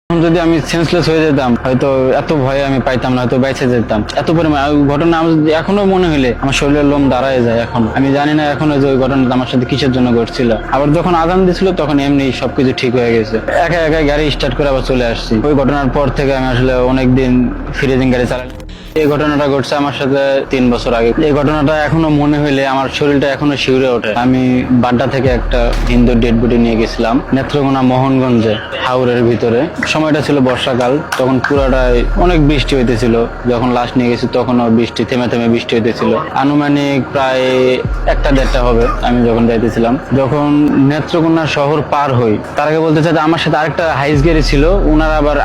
যদি আমি সেন্সলেস হয়ে যেতাম হয়তো এত ভয়ে আমি পাইতাম না, হয়তো বেঁচে যেতাম। এত পরিমাণ ঘটনা আমার এখনো মনে হইলে আমার শরীরের লোম দাঁড়ায় যায়। এখন আমি জানি না এখনো যে ওই ঘটনাটা আমার সাথে কিসের জন্য ঘটছিল। আবার যখন আজান দিছিল তখন এমনি সবকিছু ঠিক হয়ে গেছে, একা একা গাড়ি স্টার্ট করে আবার চলে আসছি। ওই ঘটনার পর থেকে আমি আসলে অনেকদিন ফ্রিজিং গাড়ি চালাই। এই ঘটনাটা ঘটছে আমার সাথে 3 বছর আগে। এই ঘটনাটা এখনো মনে হইলে আমার শরীরটা এখনো শিউরে ওঠে। আমি বাড্ডা থেকে একটা হিন্দু ডেড বডি নিয়ে গেছিলাম নেত্রকোনা মোহনগঞ্জে হাওরের ভিতরে। সময়টা ছিল বর্ষাকাল, তখন পুরাটাই অনেক বৃষ্টি হইতেছিল। যখন লাশ নিয়ে গেছি তখনও বৃষ্টি থেমে থেমে বৃষ্টি হইতেছিল। আনুমানিক প্রায় 1টা-1.5টা হবে আমি যখন যাইতেছিলাম। যখন নেত্রকোনা শহর পার হই তার আগে বলতে চাই যে আমার সাথে আরেকটা হাইস গাড়ি ছিল। ওনারা আবার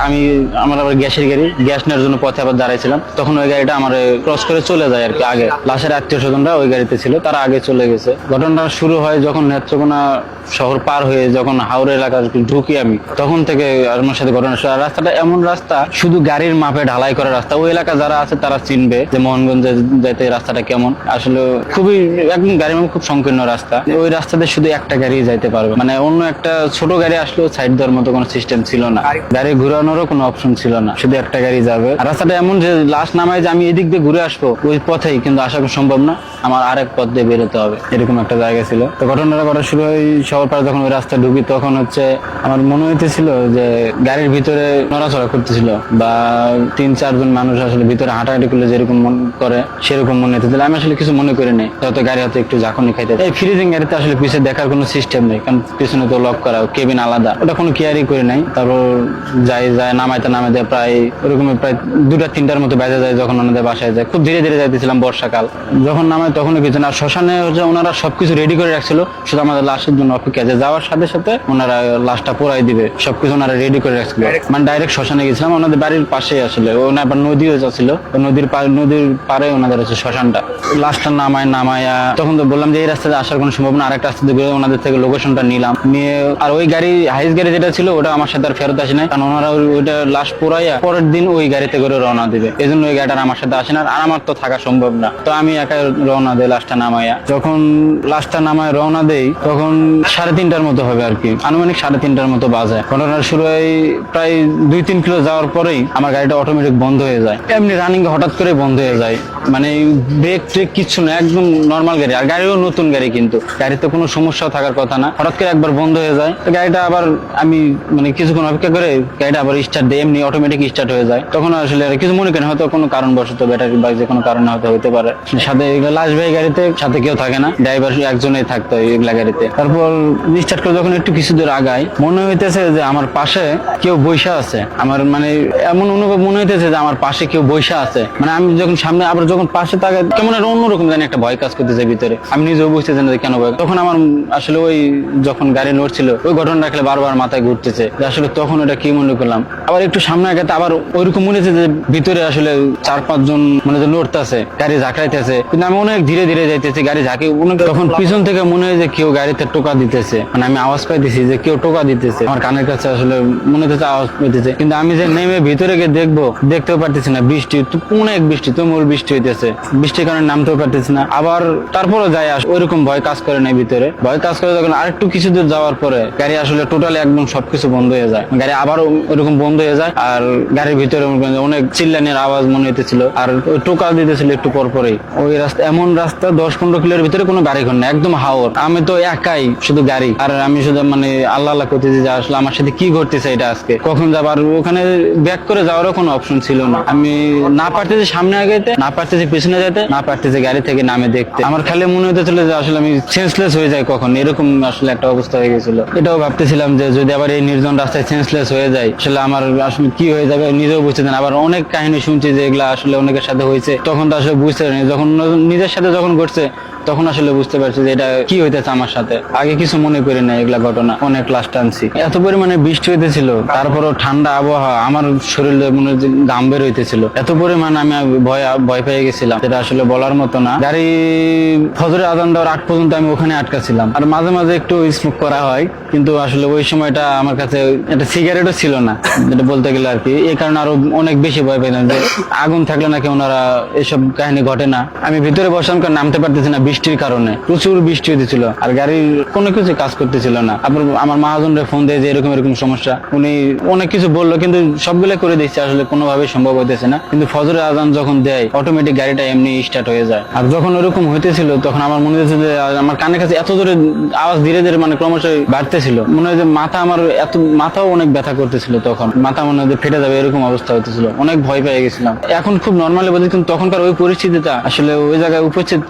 আমার আবার গ্যাসের গাড়ি, গ্যাস নেওয়ার জন্য পথে আবার দাঁড়াইছিলাম। তখন ওই গাড়িটা আমার ক্রস করে চলে যায় আর কি। আগে লাশের আত্মীয় স্বজনরা ওই গাড়িতে ছিল, তারা আগে চলে গেছে। ঘটনাটা শুরু হয় যখন নেত্রকোনা শহর পার হয়ে যখন হাওড়া এলাকা ঢুকি আমি, তখন থেকে আমার সাথে ঘটনা শুরু। রাস্তাটা এমন রাস্তা শুধু গাড়ির মাপে ঢালাই করা রাস্তা। ওই এলাকা যারা আছে তারা চিনবে যে মোহনগঞ্জে যাইতে রাস্তাটা কেমন। আসলে খুবই একদম গাড়ির মাপে খুব সংকীর্ণ রাস্তা। ওই রাস্তাতে শুধু একটা গাড়ি যাইতে পারবে, মানে অন্য একটা ছোট গাড়ি আসলেও সাইড দেওয়ার মতো কোনো সিস্টেম ছিল না, গাড়ি ঘুরানোরও কোনো অপশন ছিল না, শুধু একটা গাড়ি যাবে। আর রাস্তাটা এমন যে লাশ নামায় যে আমি এদিক দিয়ে ঘুরে আসবো ওই পথেই কিন্তু আসা সম্ভব না, আমার আরেক পথ দিয়ে বেরোতে হবে, এরকম একটা জায়গা ছিল। তো ঘটনাটা করা শুরু হয় শহর পাড়ে যখন ওই রাস্তা ঢুকি তখন হচ্ছে আমার মনে হইতেছিল যে গাড়ির ভিতরে নড়াচড়া করতেছিল বা 3-4 জন মানুষ আসলে ভিতরে হাঁটাহাঁটি করলে যেরকম মন করে সেরকম মনে হইতেছিল। আমি আসলে কিছু মনে করি নাই, হয়তো গাড়ি হয়তো একটু ঝাঁকুনি খাইতে। এই ফ্রিজিং গাড়িতে আসলে পিছিয়ে দেখার কোনো সিস্টেম নেই, কারণ পিছনে তো লক করা, কেবিন আলাদা, ওটা কোনো কেয়ারই করে নাই। তারপর যাই নামাইতে প্রায় ওরকম প্রায় 2টা-3টার মতো বেজে যায় যখন ওনাদের বাসায় যায়। খুব ধীরে ধীরে যাইতেছিলাম বর্ষাকাল। যখন নামায় তখনও কিছু না, শ্মশানে হচ্ছে ওনারা সবকিছু রেডি করে রাখছিল, শুধু আমাদের লাশের জন্য অপেক্ষা আছে। যাওয়ার সাথে সাথে ওনারা লাশটা পোড়াই দিবে, সবকিছু ওনারা রেডি করে রাখছিল। মানে ডাইরেক্ট শ্মশানে গেছিলাম, ওনাদের বাড়ির পাশেই আসলে ওনার আবার নদীও যাচ্ছিল, নদীর পারে ওনাদের হচ্ছে শ্মশানটা। লাশটা নামায়া তখন তো বললাম যে এই রাস্তাতে আসার কোনো সম্ভব না, আরেকটা রাস্তা দিয়ে ওনাদের থেকে লোকেশনটা নিলাম, নিয়ে আর ওই গাড়ি হাইস গাড়ি যেটা ছিল ওটা আমার সাথে আর ফেরত আসে নাই, কারণ ওনারা ওইটা লাশ পোড়াইয়া পরের দিন ওই গাড়িতে করে রওনা দিবে। এই জন্য ওই গাড়িটা আমার সাথে আসে না, আর আমার তো থাকা সম্ভব না। তো আমি একা রওনা দেই লাশটা নামাইয়া। যখন লাশটা নামায় রওনা দেই তখন 3:30টার মতো হবে আর কি, আনুমানিক 3:30টার মতো বাজে। ঘটনা শুরু হয় প্রায় 2-3 কিলো যাওয়ার পরেই আমার গাড়িটা অটোমেটিক বন্ধ হয়ে যায়, এমনি রানিং হঠাৎ করে বন্ধ হয়ে যায়। মানে ব্রেক ট্রেক কিচ্ছু না, একদম নর্মাল গাড়ি, আর গাড়িও নতুন গাড়ি, কিন্তু গাড়িতে কোনো সমস্যা থাকার কথা না। হঠাৎ করে একবার বন্ধ হয়ে যায়। গাড়িটা আবার আমি মানে কিছুক্ষণ অপেক্ষা করে গাড়িটা আবার স্টার্ট দিই, এমনি অটোমেটিক স্টার্ট হয়ে যায়। তখন আসলে কিছু মনে করেন, হয়তো কোনো কারণবশত ব্যাটারি বা যে কোনো কারণে হয়তো হতে পারে। সাথে লাশ ভাই গাড়িতে সাথে কেউ থাকে না, ড্রাইভার একজনই থাকতো এগুলা গাড়িতে। তারপর স্টার্ট করে যখন একটু কিছু দূর আগাই মনে হইতেছে যে আমার পাশে কেউ বৈশা আছে। আমার মানে এমন অনুভব মনে হইতেছে যে আমার পাশে কেউ বৈশা আছে। মানে আমি যখন সামনে আবার যখন পাশে তাকাই কেমন অন্যরকম জানি একটা ভয় কাজ করতেছে ভিতরে, আমি নিজেও বুঝতেছি না কেন ভয়। তখন আমার আসলে ওই যখন গাড়ি নড়ছিল ওই ঘটনা রাখলে বারবার মাথায় ঘুরতেছে যে আসলে তখন ওটা কি মনে করলাম। আবার একটু সামনে আগাতে আবার ওইরকম মনে হচ্ছে যে ভিতরে আসলে 4-5 জন মনে হয় নড়তেছে, গাড়ি ঝাঁকড়াইতেছে, কিন্তু আমি অনেক ধীরে ধীরে যাইতেছি, গাড়ি ঝাঁকি। তখন পিছন থেকে মনে হয় যে কেউ গাড়িতে টোকা দিতেছে, মানে আমি আওয়াজ পাইতেছি যে কেউ টোকা দিতেছে, আমার কানের কাছে আসলে মনে হচ্ছে আওয়াজ পাইতেছে। কিন্তু আমি যে নেমে ভিতরে গিয়ে দেখতেও পারতেছি না, বৃষ্টি অনেক বৃষ্টি, তুমুল বৃষ্টি হইতেছে, বৃষ্টির কারণে নামতেও পারতেছি না। আবার তারপরও যাই ওইরকম ভয় কাজ করে নাই ভিতরে। ভয় কাজ করে যখন আরেকটু কিছু দূর যাওয়ার পরে গাড়ি আসলে টোটালি একদম সবকিছু বন্ধ হয়ে যায়, গাড়ি আবারও ওইরকম বন্ধ হয়ে যায়। আর গাড়ির ভিতরে অনেক চিল্লানির আওয়াজ মনে হইতেছিল, আর ওই টোকা দিতেছিল একটু পর পরেই। ওই রাস্তা এমন রাস্তা 10-15 কিলোর ভিতরে কোনো গাড়ি ঘর না, একদম হাওর। আমি তো একাই শুধু গাড়ি, আর আমি শুধু মানে আল্লাহ আল্লাহ করতেছি যে আসলে আমার সাথে কি ঘটতেছে, এটা আজকে কখন যাবার। ওখানে ব্যাক করে যাওয়ারও কোনো অপশন ছিল না। আমি না পারতেছি সামনে আগাইতে, না পারতেছি পিছনে যেতে, না পারতেছি গাড়ি থেকে নামে দেখতে। আমার খালি মনে হতেছিল যে আসলে আমি সেন্সলেস হয়ে যাই কখন, এরকম আসলে একটা অবস্থা হয়ে গেছিল। এটাও ভাবতেছিলাম যে যদি আবার এই নির্জন রাস্তায় সেন্সলেস হয়ে যায় আসলে আমার আসলে কি হয়ে যাবে নিজেও বুঝতে দেন। আবার অনেক কাহিনী শুনছি যে এগুলা আসলে অনেকের সাথে হয়েছে, তখন তো আসলে বুঝতে পারিনি। যখন নিজের সাথে যখন ঘটছে তখন আসলে বুঝতে পারছি যে এটা কি হইতেছে আমার সাথে। আগে কিছু মনে করি না এগুলা ঘটনা, অনেক ক্লাস টানছি। এত পরিমাণে বৃষ্টি হইতেছিল, তারপরও ঠান্ডা আবহাওয়া, আমার শরীরে মনে হচ্ছে ঘাম বের হইতেছিল, এত পরিমাণ আমি ভয় পেয়ে গেছিলাম যেটা আসলে বলার মতো না। গাড়ি ফজরের আজান দেওয়ার আগ পর্যন্ত আমি ওখানে আটকা ছিলাম। আর মাঝে মাঝে একটু স্মোক করা হয়, কিন্তু আসলে ওই সময়টা আমার কাছে একটা সিগারেটও ছিল না, যেটা বলতে গেলে আর কি। এই কারণে আরো অনেক বেশি ভয় পেলাম যে আগুন থাকলে নাকি ওনারা এসব কাহিনী ঘটে না। আমি ভিতরে বসলাম, কারণ নামতে পারতেছি না, বৃষ্টির কারণে প্রচুর বৃষ্টি হতেছিল আর গাড়ির কোনো কিছু কাজ করতেছিল না। আবার আমার মহাজনরে ফোন দেয় যে এরকম এরকম সমস্যা, উনি অনেক কিছু বললো কিন্তু সবগুলো করে দিচ্ছে, আসলে কোনোভাবে সম্ভব হইতেছে না। কিন্তু ফজরের আজান যখন দেয় অটোমেটিক গাড়িটা এমনি স্টার্ট হয়ে যায়। আর যখন ওরকম হইতেছিল তখন আমার মনে হচ্ছে যে আমার কানের কাছে এত জোরে আওয়াজ ধীরে ধীরে মানে ক্রমশ বাড়তেছিল, মনে হয় যে মাথাও অনেক ব্যথা করতেছিল, তখন মাথা মনে হয় যে ফেটে যাবে এরকম অবস্থা হতেছিল, অনেক ভয় পেয়ে গেছিলাম। এখন খুব নর্মালি বলছি, কিন্তু তখনকার ওই পরিস্থিতিটা আসলে ওই জায়গায় উপস্থিত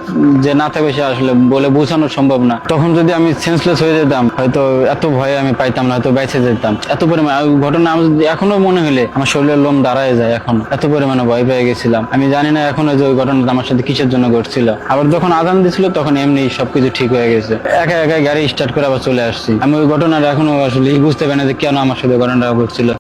যে না থাকবে সে আসলে বলে বোঝানো সম্ভব না। তখন যদি আমি সেন্সলেস হয়ে যেতাম হয়তো এত ভয়ে আমি পাইতাম না, হয়তো বেঁচে যেতাম। এত পরিমাণ ঘটনা এখনো মনে হলে আমার শরীরের লোম দাঁড়ায় যায়, এখন এত পরিমাণে ভয় পেয়ে গেছিলাম। আমি জানি না এখনো যে ওই ঘটনাটা আমার সাথে কিসের জন্য ঘটছিল। আবার যখন আজান দিছিল তখন এমনি সবকিছু ঠিক হয়ে গেছে, একা একা গাড়ি স্টার্ট করে আবার চলে আসছি। আমি ওই ঘটনাটা এখনো আসলে বুঝতে পারি না যে কেন আমার সাথে ঘটনাটা ঘটছিল।